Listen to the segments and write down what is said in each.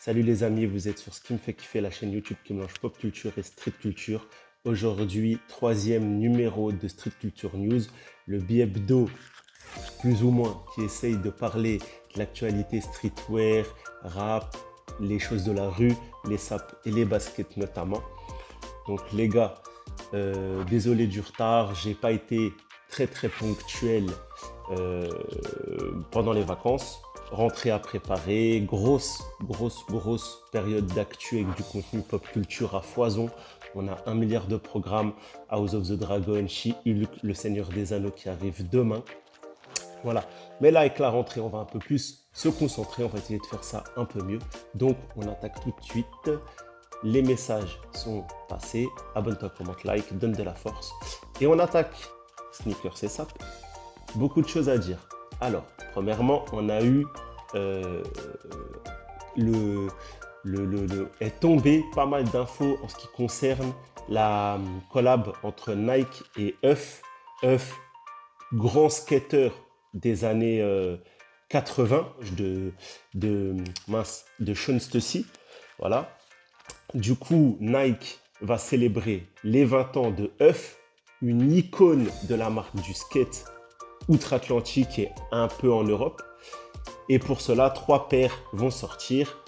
Salut les amis, vous êtes sur ce qui me fait kiffer, la chaîne YouTube qui mélange pop culture et street culture. Aujourd'hui, troisième numéro de Street Culture News, le bi-hebdo plus ou moins qui essaye de parler de l'actualité streetwear, rap, les choses de la rue, les saps et les baskets notamment. Donc les gars, désolé du retard, j'ai pas été très ponctuel euh, pendant les vacances. Rentrée à préparer, grosse période d'actu avec du contenu pop culture à foison. On a 1 milliard de programmes, House of the Dragon, She-Hulk, Le Seigneur des Anneaux qui arrive demain. Voilà. Mais là, avec la rentrée, on va un peu plus se concentrer, on va essayer de faire ça un peu mieux. Donc, on attaque tout de suite. Les messages sont passés. Abonne-toi, commente, like, donne de la force. Et on attaque. Sneakers et sap. Beaucoup de choses à dire. Alors, premièrement, on a eu euh, est tombé pas mal d'infos en ce qui concerne la collab entre Nike et Euf. Euf, grand skater des années 80 de Sean Stussy. Voilà. Du coup, Nike va célébrer les 20 ans de Euf, une icône de la marque du skate outre-Atlantique et un peu en Europe. Et pour cela, 3 paires vont sortir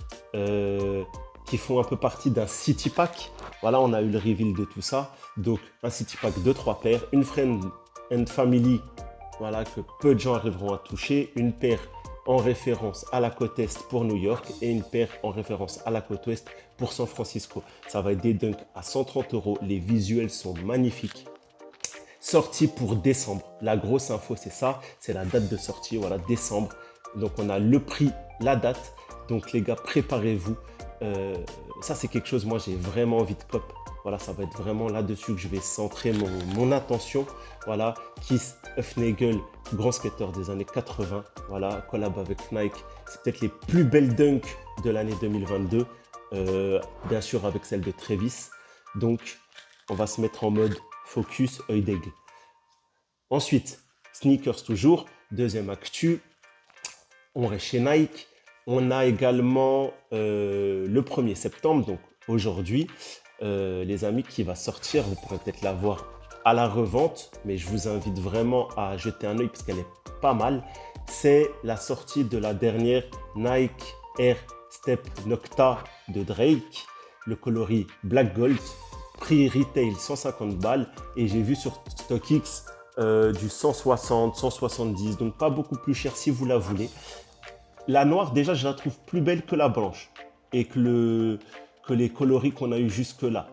qui font un peu partie d'un city pack. Voilà, on a eu le reveal de tout ça. Donc, un city pack de 3 paires, une friend and family, voilà, que peu de gens arriveront à toucher, une paire en référence à la côte Est pour New York et une paire en référence à la côte Ouest pour San Francisco. Ça va être des dunks à 130 €. Les visuels sont magnifiques. Sortie pour décembre. La grosse info, c'est ça. C'est la date de sortie. Voilà, décembre. Donc, on a le prix, la date. Donc, les gars, préparez-vous. Ça, c'est quelque chose, moi, j'ai vraiment envie de cop. Voilà, ça va être vraiment là-dessus que je vais centrer mon attention. Voilà, Keith Hufnagel, grand skater des années 80. Voilà, collab avec Nike. C'est peut-être les plus belles dunks de l'année 2022. Bien sûr, avec celle de Travis. Donc, on va se mettre en mode focus, œil d'aigle. Ensuite, sneakers toujours, deuxième actu, on reste chez Nike. On a également le 1er septembre, donc aujourd'hui, les amis, qui va sortir. Vous pourrez peut-être la voir à la revente, mais je vous invite vraiment à jeter un œil parce qu'elle est pas mal. C'est la sortie de la dernière Nike Air Step Nocta de Drake, le coloris Black Gold. Prix retail 150 balles et j'ai vu sur StockX du 160, 170, donc pas beaucoup plus cher si vous la voulez. La noire, déjà, je la trouve plus belle que la blanche et que les coloris qu'on a eu jusque-là.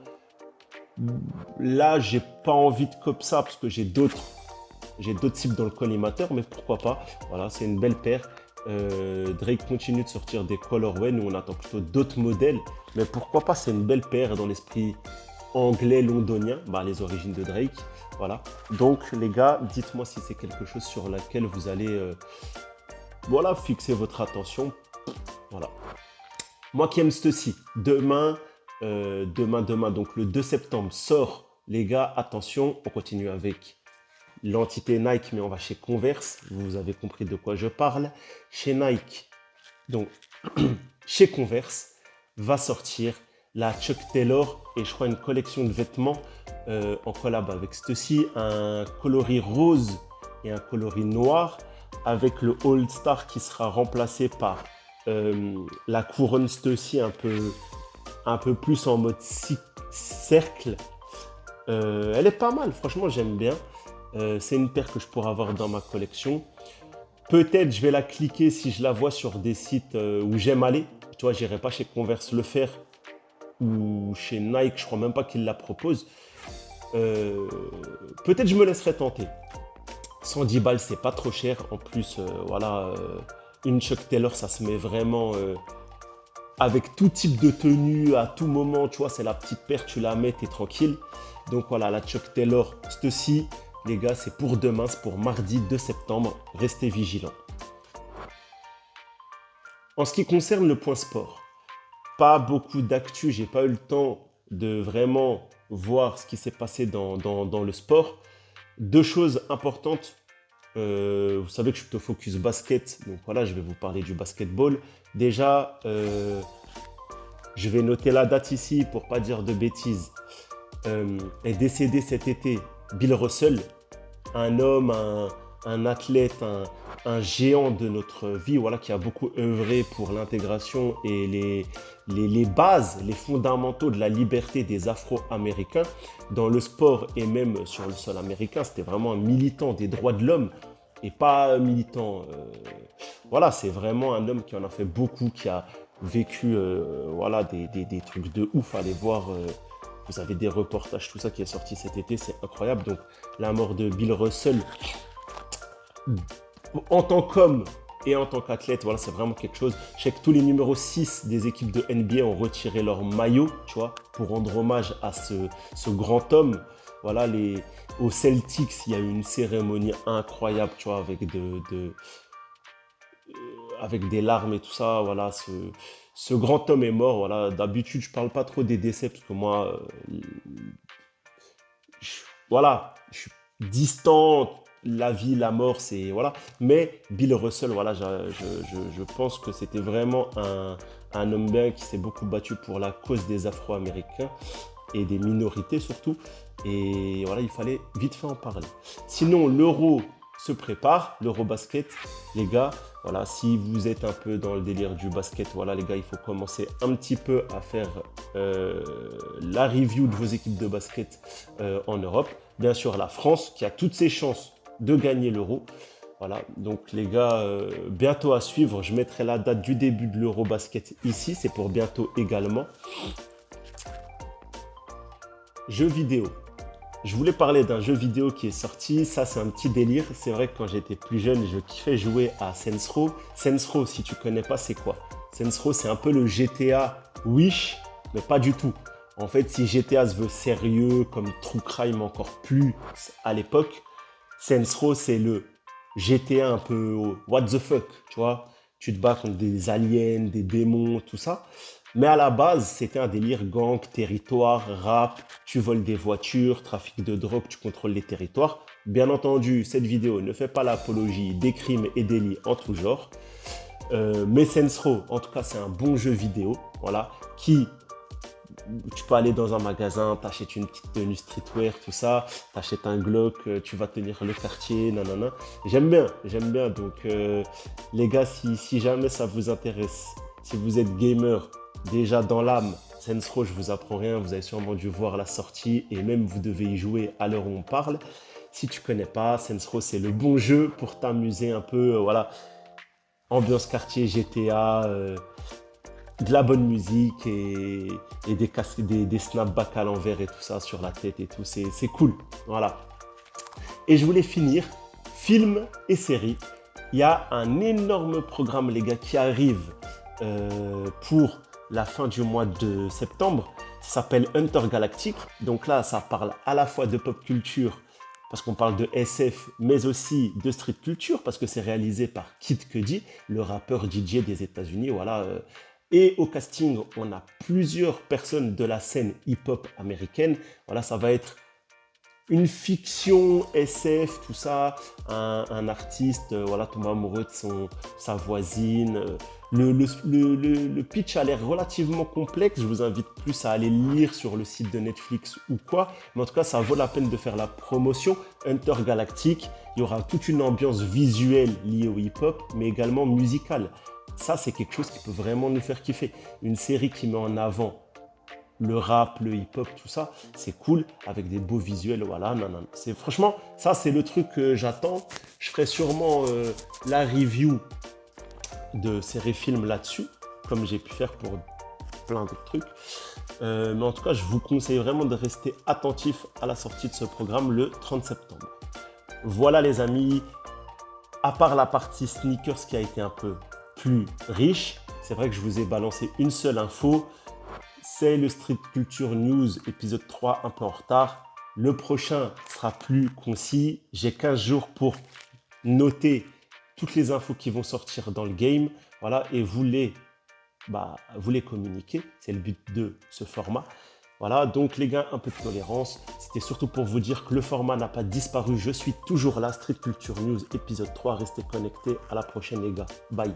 Là, j'ai pas envie de cop ça parce que j'ai d'autres types dans le collimateur, mais pourquoi pas. Voilà, c'est une belle paire. Drake continue de sortir des colorways, nous on attend plutôt d'autres modèles, mais pourquoi pas, c'est une belle paire dans l'esprit anglais londonien, bah, les origines de Drake. Voilà. Donc les gars, dites-moi si c'est quelque chose sur laquelle vous allez voilà, fixer votre attention. Voilà. Moi qui aime ceci, demain, donc le 2 septembre sort, les gars, attention, on continue avec l'entité Nike, mais on va chez Converse. Vous avez compris de quoi je parle. Chez Nike, donc chez Converse, va sortir la Chuck Taylor et je crois une collection de vêtements en collab avec Stussy, un coloris rose et un coloris noir avec le All Star qui sera remplacé par la couronne Stussy un peu plus en mode cercle. Elle est pas mal, franchement j'aime bien. C'est une paire que je pourrais avoir dans ma collection. Peut-être je vais la cliquer si je la vois sur des sites où j'aime aller. Tu vois, j'irai pas chez Converse le faire ou chez Nike, je crois même pas qu'ils la proposent. Peut-être je me laisserai tenter. 110 balles, c'est pas trop cher. En plus, voilà, une Chuck Taylor, ça se met vraiment avec tout type de tenue, à tout moment. Tu vois, c'est la petite paire, tu la mets, t'es tranquille. Donc voilà, la Chuck Taylor, ceci, les gars, c'est pour demain, c'est pour mardi 2 septembre. Restez vigilants. En ce qui concerne le point sport, pas beaucoup d'actu, j'ai pas eu le temps de vraiment voir ce qui s'est passé dans le sport. 2 choses importantes. Vous savez que je suis plutôt focus basket, donc voilà, je vais vous parler du basketball. Déjà, Je vais noter la date ici pour pas dire de bêtises. Est décédé cet été Bill Russell, un homme, un athlète, un géant de notre vie, voilà, qui a beaucoup œuvré pour l'intégration et les bases, les fondamentaux de la liberté des Afro-Américains dans le sport et même sur le sol américain. C'était vraiment un militant des droits de l'homme et pas un militant. Voilà, c'est vraiment un homme qui en a fait beaucoup, qui a vécu voilà, des trucs de ouf. Allez voir. Vous avez des reportages, tout ça qui est sorti cet été, c'est incroyable. Donc, la mort de Bill Russell, en tant qu'homme et en tant qu'athlète, voilà, c'est vraiment quelque chose. Je sais que tous les numéros 6 des équipes de NBA ont retiré leur maillot, tu vois, pour rendre hommage à ce grand homme. Voilà, aux Celtics, il y a eu une cérémonie incroyable, tu vois, avec des larmes et tout ça. Voilà, ce grand homme est mort. Voilà, d'habitude, je parle pas trop des décès parce que moi, voilà, je suis distant. La vie, la mort, c'est voilà. Mais Bill Russell, voilà, je pense que c'était vraiment un homme bien qui s'est beaucoup battu pour la cause des Afro-Américains et des minorités surtout. Et voilà, il fallait vite fait en parler. Sinon, l'Euro se prépare, l'Eurobasket, les gars. Voilà, si vous êtes un peu dans le délire du basket, voilà, les gars, il faut commencer un petit peu à faire la review de vos équipes de basket en Europe. Bien sûr, la France qui a toutes ses chances de gagner l'Euro. Voilà, donc les gars, bientôt à suivre. Je mettrai la date du début de l'Eurobasket ici, c'est pour bientôt également. Jeux vidéo. Je voulais parler d'un jeu vidéo qui est sorti. Ça, c'est un petit délire. C'est vrai que quand j'étais plus jeune, je kiffais jouer à Saints Row. Saints Row, si tu connais pas, c'est quoi? Saints Row, c'est un peu le GTA Wish, mais pas du tout. En fait, si GTA se veut sérieux, comme True Crime encore plus à l'époque, Saints Row, c'est le GTA un peu what the fuck, tu vois. Tu te bats contre des aliens, des démons, tout ça. Mais à la base, c'était un délire gang, territoire, rap, tu voles des voitures, trafic de drogue, tu contrôles les territoires. Bien entendu, cette vidéo ne fait pas l'apologie des crimes et délits en tout genre. Mais Saints Row, en tout cas, c'est un bon jeu vidéo, voilà, tu peux aller dans un magasin, t'achètes une petite tenue streetwear, tout ça, t'achètes un Glock, tu vas tenir le quartier, nanana. J'aime bien. Donc, les gars, si jamais ça vous intéresse, si vous êtes gamer, déjà dans l'âme, Saints Row, je vous apprends rien, vous avez sûrement dû voir la sortie et même vous devez y jouer à l'heure où on parle. Si tu connais pas, Saints Row, c'est le bon jeu pour t'amuser un peu, voilà. Ambiance quartier, GTA, de la bonne musique et des snapbacks à l'envers et tout ça sur la tête et tout, c'est cool, voilà. Et je voulais finir, film et série. Il y a un énorme programme, les gars, qui arrive pour la fin du mois de septembre. Ça s'appelle Hunter Galactic. Donc là, ça parle à la fois de pop culture, parce qu'on parle de SF, mais aussi de street culture, parce que c'est réalisé par Kid Cudi, le rappeur DJ des États-Unis, voilà. Et au casting, on a plusieurs personnes de la scène hip-hop américaine. Voilà, ça va être une fiction SF, tout ça. Un artiste, voilà, tombe amoureux de sa voisine. Le pitch a l'air relativement complexe. Je vous invite plus à aller lire sur le site de Netflix ou quoi. Mais en tout cas, ça vaut la peine de faire la promotion. Hunter Galactic, il y aura toute une ambiance visuelle liée au hip-hop, mais également musicale. Ça, c'est quelque chose qui peut vraiment nous faire kiffer. Une série qui met en avant le rap, le hip-hop, tout ça, c'est cool, avec des beaux visuels, voilà, non. Franchement, ça, c'est le truc que j'attends. Je ferai sûrement la review de séries-films là-dessus, comme j'ai pu faire pour plein d'autres trucs. Mais en tout cas, je vous conseille vraiment de rester attentif à la sortie de ce programme le 30 septembre. Voilà, les amis, à part la partie sneakers qui a été un peu plus riche, c'est vrai que je vous ai balancé une seule info, c'est le Street Culture News épisode 3 un peu en retard. Le prochain sera plus concis, j'ai 15 jours pour noter toutes les infos qui vont sortir dans le game, voilà, et vous les communiquer, c'est le but de ce format. Voilà, donc les gars, un peu de tolérance. C'était surtout pour vous dire que le format n'a pas disparu. Je suis toujours là, Street Culture News, épisode 3. Restez connectés. À la prochaine, les gars. Bye.